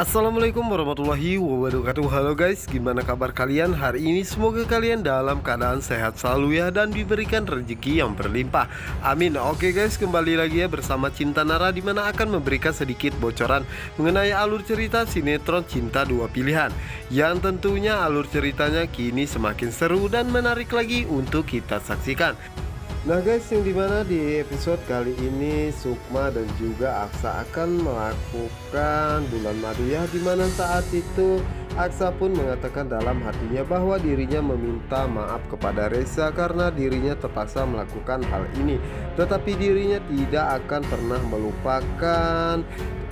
Assalamualaikum warahmatullahi wabarakatuh. Halo guys, gimana kabar kalian hari ini? Semoga kalian dalam keadaan sehat selalu ya, dan diberikan rezeki yang berlimpah, amin. Oke guys, kembali lagi ya bersama Cinta Nara, dimana akan memberikan sedikit bocoran mengenai alur cerita sinetron Cinta Dua Pilihan, yang tentunya alur ceritanya kini semakin seru dan menarik lagi untuk kita saksikan. Nah guys, yang dimana di episode kali ini Sukma dan juga Aksa akan melakukan bulan madu ya, dimana saat itu Aksa pun mengatakan dalam hatinya bahwa dirinya meminta maaf kepada Reza karena dirinya terpaksa melakukan hal ini, tetapi dirinya tidak akan pernah melupakan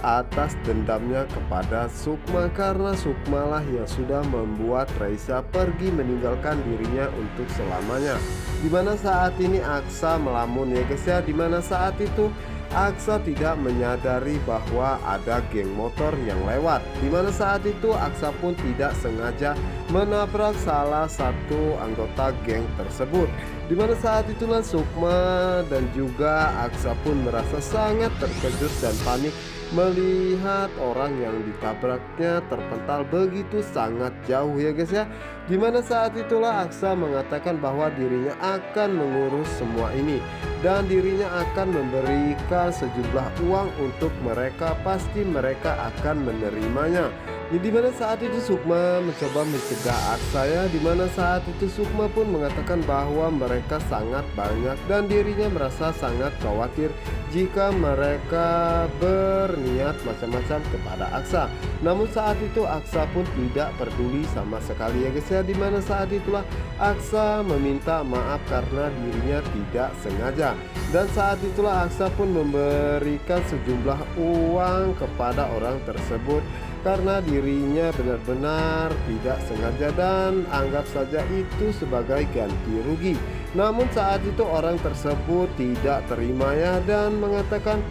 atas dendamnya kepada Sukma, karena Sukma lah yang sudah membuat Reza pergi meninggalkan dirinya untuk selamanya. Dimana saat ini Aksa melamun ya guys ya, dimana saat itu Aksa tidak menyadari bahwa ada geng motor yang lewat, dimana saat itu Aksa pun tidak sengaja menabrak salah satu anggota geng tersebut. Dimana saat itulah Sukma dan juga Aksa pun merasa sangat terkejut dan panik melihat orang yang ditabraknya terpental begitu sangat jauh ya guys ya. Dimana saat itulah Aksa mengatakan bahwa dirinya akan mengurus semua ini dan dirinya akan memberikan sejumlah uang untuk mereka, pasti mereka akan menerimanya. Dimana saat itu Sukma mencoba mencegah Aksa ya, dimana saat itu Sukma pun mengatakan bahwa mereka sangat banyak dan dirinya merasa sangat khawatir jika mereka berniat macam-macam kepada Aksa. Namun saat itu Aksa pun tidak peduli sama sekali ya guys ya, dimana saat itulah Aksa meminta maaf karena dirinya tidak sengaja, dan saat itulah Aksa pun memberikan sejumlah uang kepada orang tersebut karena dirinya benar-benar tidak sengaja dan anggap saja itu sebagai ganti rugi. Namun saat itu orang tersebut tidak terima ya, dan mengatakan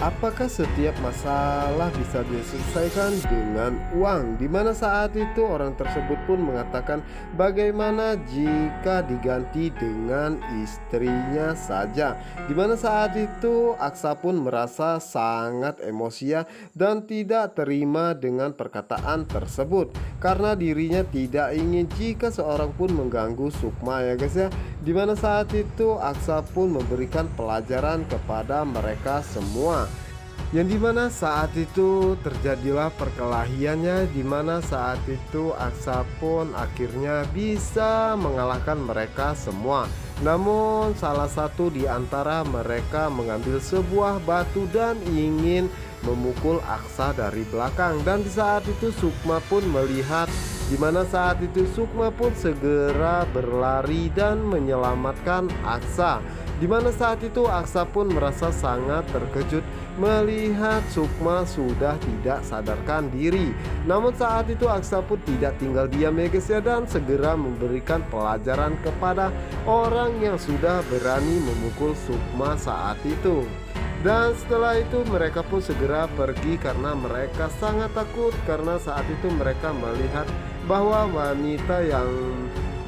apakah setiap masalah bisa diselesaikan dengan uang. Dimana saat itu orang tersebut pun mengatakan bagaimana jika diganti dengan istrinya saja. Dimana saat itu Aksa pun merasa sangat emosi dan tidak terima dengan perkataan tersebut, karena dirinya tidak ingin jika seorang pun mengganggu Sukma ya guys ya. Dimana saat itu Aksa pun memberikan pelajaran kepada mereka semua, yang dimana saat itu terjadilah perkelahiannya, dimana saat itu Aksa pun akhirnya bisa mengalahkan mereka semua. Namun salah satu di antara mereka mengambil sebuah batu dan ingin memukul Aksa dari belakang, dan di saat itu Sukma pun melihat, dimana saat itu Sukma pun segera berlari dan menyelamatkan Aksa. Dimana saat itu Aksa pun merasa sangat terkejut melihat Sukma sudah tidak sadarkan diri. Namun saat itu Aksa pun tidak tinggal diam ya guys ya, dan segera memberikan pelajaran kepada orang yang sudah berani memukul Sukma saat itu. Dan setelah itu mereka pun segera pergi karena mereka sangat takut, karena saat itu mereka melihat bahwa wanita yang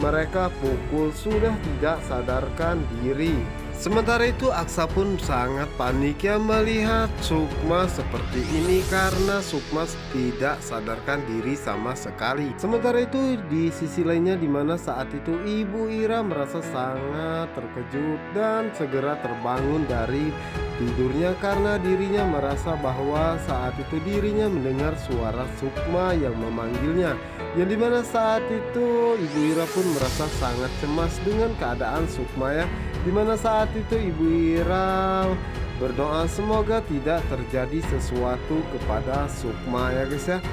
mereka pukul sudah tidak sadarkan diri. Sementara itu Aksa pun sangat panik ya melihat Sukma seperti ini, karena Sukma tidak sadarkan diri sama sekali. Sementara itu di sisi lainnya, dimana saat itu Ibu Ira merasa sangat terkejut dan segera terbangun dari tidurnya, karena dirinya merasa bahwa saat itu dirinya mendengar suara Sukma yang memanggilnya. Yang dimana saat itu Ibu Ira pun merasa sangat cemas dengan keadaan Sukma ya, dimana saat itu Ibu Ira berdoa semoga tidak terjadi sesuatu kepada Sukma ya guys ya.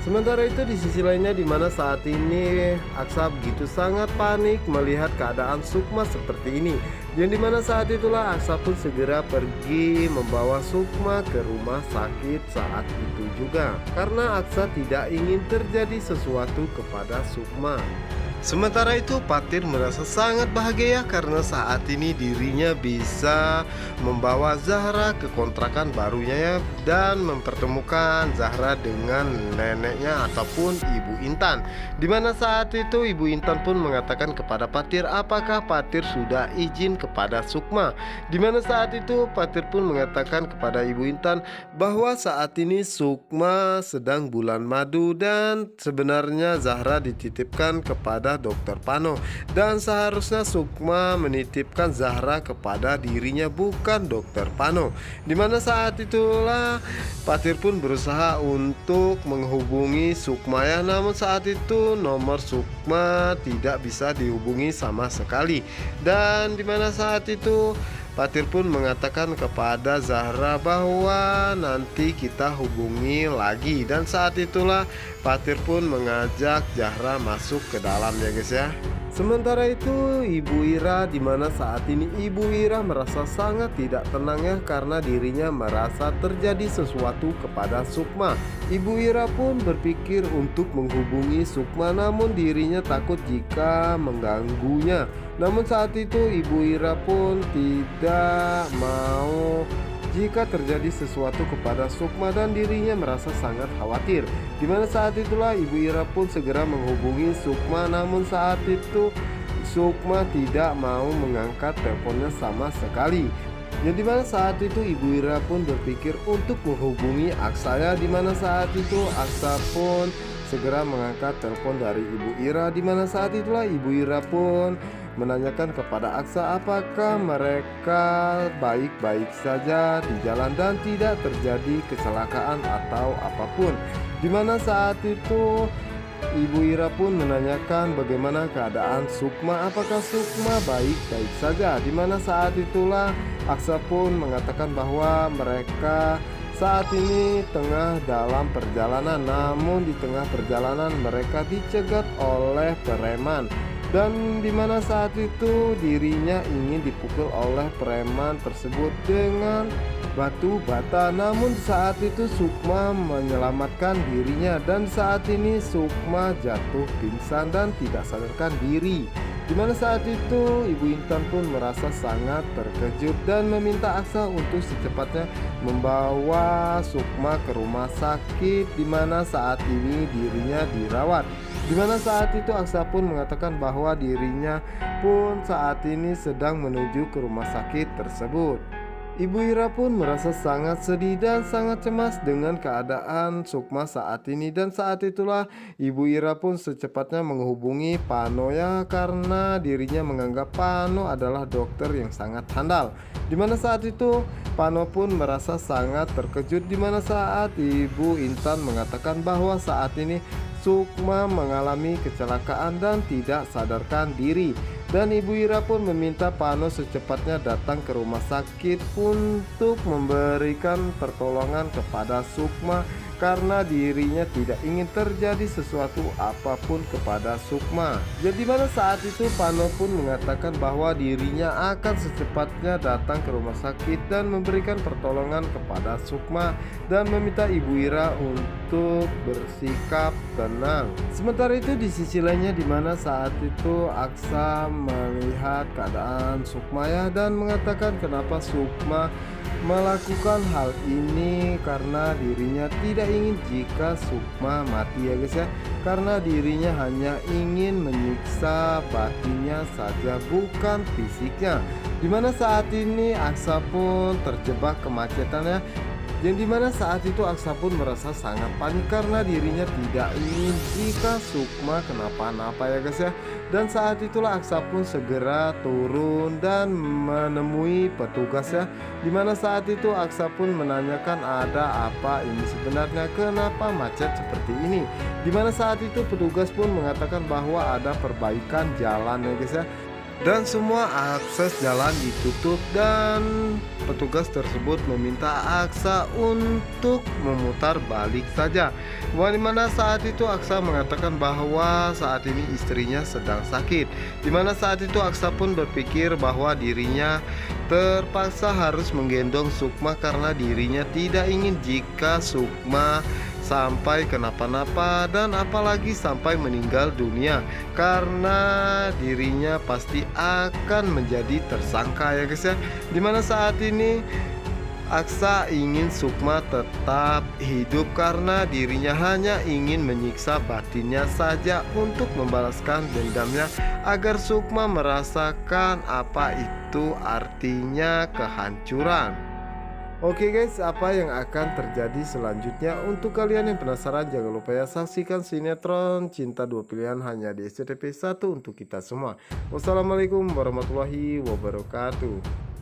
Sementara itu di sisi lainnya, dimana saat ini Aksa begitu sangat panik melihat keadaan Sukma seperti ini, yang dimana saat itulah Aksa pun segera pergi membawa Sukma ke rumah sakit saat itu juga, karena Aksa tidak ingin terjadi sesuatu kepada Sukma. Sementara itu Patir merasa sangat bahagia karena saat ini dirinya bisa membawa Zahra ke kontrakan barunya ya, dan mempertemukan Zahra dengan neneknya ataupun Ibu Intan. Dimana saat itu Ibu Intan pun mengatakan kepada Patir apakah Patir sudah izin kepada Sukma. Dimana saat itu Patir pun mengatakan kepada Ibu Intan bahwa saat ini Sukma sedang bulan madu dan sebenarnya Zahra dititipkan kepada Dokter Pano, dan seharusnya Sukma menitipkan Zahra kepada dirinya bukan Dokter Pano. Dimana saat itulah Patir pun berusaha untuk menghubungi Sukma ya, namun saat itu nomor Sukma tidak bisa dihubungi sama sekali. Dan dimana saat itu Patir pun mengatakan kepada Zahra bahwa nanti kita hubungi lagi, dan saat itulah Patir pun mengajak Zahra masuk ke dalam ya guys ya. Sementara itu Ibu Ira, dimana saat ini Ibu Ira merasa sangat tidak tenang ya, karena dirinya merasa terjadi sesuatu kepada Sukma. Ibu Ira pun berpikir untuk menghubungi Sukma, namun dirinya takut jika mengganggunya. Namun saat itu Ibu Ira pun tidak mau jika terjadi sesuatu kepada Sukma, dan dirinya merasa sangat khawatir. Dimana saat itulah Ibu Ira pun segera menghubungi Sukma, namun saat itu Sukma tidak mau mengangkat teleponnya sama sekali. Jadi dimana saat itu Ibu Ira pun berpikir untuk menghubungi Aksa ya. Dimana saat itu Aksa pun segera mengangkat telepon dari Ibu Ira. Dimana saat itulah Ibu Ira pun menanyakan kepada Aksa apakah mereka baik-baik saja di jalan dan tidak terjadi kecelakaan atau apapun. Dimana saat itu Ibu Ira pun menanyakan bagaimana keadaan Sukma, apakah Sukma baik-baik saja. Dimana saat itulah Aksa pun mengatakan bahwa mereka saat ini tengah dalam perjalanan, namun di tengah perjalanan mereka dicegat oleh preman. Dan dimana saat itu dirinya ingin dipukul oleh preman tersebut dengan batu bata, namun saat itu Sukma menyelamatkan dirinya, dan saat ini Sukma jatuh pingsan dan tidak sadarkan diri. Dimana saat itu Ibu Intan pun merasa sangat terkejut dan meminta Aksa untuk secepatnya membawa Sukma ke rumah sakit, dimana saat ini dirinya dirawat. Dimana saat itu Aksa pun mengatakan bahwa dirinya pun saat ini sedang menuju ke rumah sakit tersebut. Ibu Ira pun merasa sangat sedih dan sangat cemas dengan keadaan Sukma saat ini, dan saat itulah Ibu Ira pun secepatnya menghubungi Pano ya, karena dirinya menganggap Pano adalah dokter yang sangat handal. Dimana saat itu Pano pun merasa sangat terkejut dimana saat Ibu Intan mengatakan bahwa saat ini Sukma mengalami kecelakaan dan tidak sadarkan diri. Dan Ibu Ira pun meminta Pano secepatnya datang ke rumah sakit untuk memberikan pertolongan kepada Sukma, karena dirinya tidak ingin terjadi sesuatu apapun kepada Sukma. Jadi pada saat itu Pano pun mengatakan bahwa dirinya akan secepatnya datang ke rumah sakit dan memberikan pertolongan kepada Sukma, dan meminta Ibu Ira untuk bersikap tenang. Sementara itu di sisi lainnya, dimana saat itu Aksa melihat keadaan Sukma ya, dan mengatakan kenapa Sukma melakukan hal ini, karena dirinya tidak ingin jika Sukma mati ya guys ya, karena dirinya hanya ingin menyiksa batinnya saja, bukan fisiknya. Dimana saat ini Aksa pun terjebak kemacetannya, yang dimana saat itu Aksa pun merasa sangat panik karena dirinya tidak ingin jika Sukma kenapa-napa ya guys ya. Dan saat itulah Aksa pun segera turun dan menemui petugas ya, dimana saat itu Aksa pun menanyakan ada apa ini sebenarnya, kenapa macet seperti ini. Dimana saat itu petugas pun mengatakan bahwa ada perbaikan jalan ya guys ya, dan semua akses jalan ditutup, dan petugas tersebut meminta Aksa untuk memutar balik saja. Dimana saat itu Aksa mengatakan bahwa saat ini istrinya sedang sakit. Dimana saat itu Aksa pun berpikir bahwa dirinya terpaksa harus menggendong Sukma karena dirinya tidak ingin jika Sukma sampai kenapa-napa dan apalagi sampai meninggal dunia, karena dirinya pasti akan menjadi tersangka ya guys ya. Dimana saat ini Aksa ingin Sukma tetap hidup karena dirinya hanya ingin menyiksa batinnya saja untuk membalaskan dendamnya agar Sukma merasakan apa itu artinya kehancuran. Oke guys, apa yang akan terjadi selanjutnya? Untuk kalian yang penasaran, jangan lupa ya saksikan sinetron Cinta Dua Pilihan hanya di SCTV 1 untuk kita semua. Wassalamualaikum warahmatullahi wabarakatuh.